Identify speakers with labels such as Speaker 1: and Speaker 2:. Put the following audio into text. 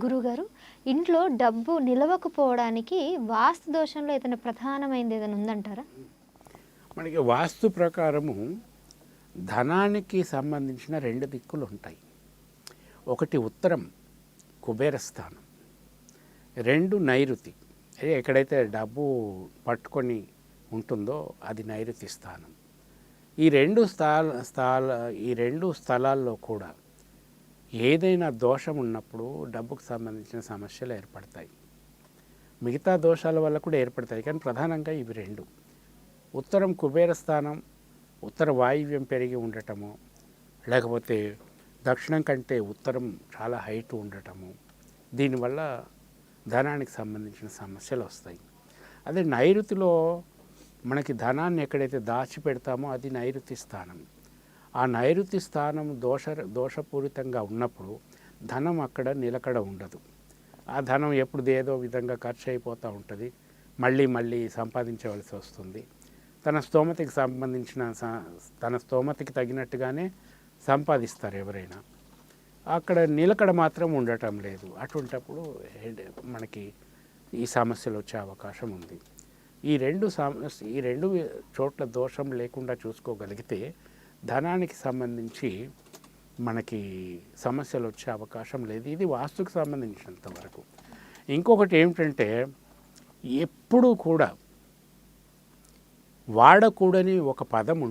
Speaker 1: గురుగారు, ఇంట్లో డబ్బు నిలవకపోవడానికి వాస్తు దోషంలో ఏదైనా ప్రధానమైనది ఏదైనా ఉందంటారా?
Speaker 2: మనకి వాస్తు ప్రకారము ధనానికి సంబంధించిన 2 దిక్కులు ఉంటాయి. ఒకటి ఉత్తరం కుబేర స్థానం, 2 నైరుతి. ఎక్కడైతే డబ్బు పట్టుకొని ఉంటుందో అది నైరుతి స్థానం. ఈ రెండు స్థలాల్లో కూడా ఏదైనా దోషం ఉన్నప్పుడు డబ్బుకు సంబంధించిన సమస్యలు ఏర్పడతాయి. మిగతా దోషాల వల్ల కూడా ఏర్పడతాయి, కానీ ప్రధానంగా ఇవి 2. ఉత్తరం కుబేర స్థానం, ఉత్తర వాయువ్యం పెరిగి ఉండటము, లేకపోతే దక్షిణం కంటే ఉత్తరం చాలా హైట్ ఉండటము, దీనివల్ల ధనానికి సంబంధించిన సమస్యలు వస్తాయి. అదే నైరుతిలో మనకి ధనాన్ని ఎక్కడైతే దాచిపెడతామో అది నైరుతి స్థానం. ఆ నైరుతి స్థానం దోషపూరితంగా ఉన్నప్పుడు ధనం అక్కడ నిలకడ ఉండదు. ఆ ధనం ఎప్పుడు ఏదో విధంగా ఖర్చు అయిపోతూ ఉంటుంది, మళ్ళీ సంపాదించవలసి వస్తుంది. తన స్తోమతకి తగినట్టుగానే సంపాదిస్తారు ఎవరైనా, అక్కడ నిలకడ మాత్రం ఉండటం లేదు. అటువంటప్పుడు మనకి ఈ సమస్యలు వచ్చే అవకాశం ఉంది. ఈ రెండు చోట్ల దోషం లేకుండా చూసుకోగలిగితే ధనానికి సంబంధించి మనకి సమస్యలు వచ్చే అవకాశం లేదు. ఇది వాస్తుకు సంబంధించినంత వరకు. ఇంకొకటి ఏమిటంటే, ఎప్పుడూ కూడా వాడకూడని ఒక పదం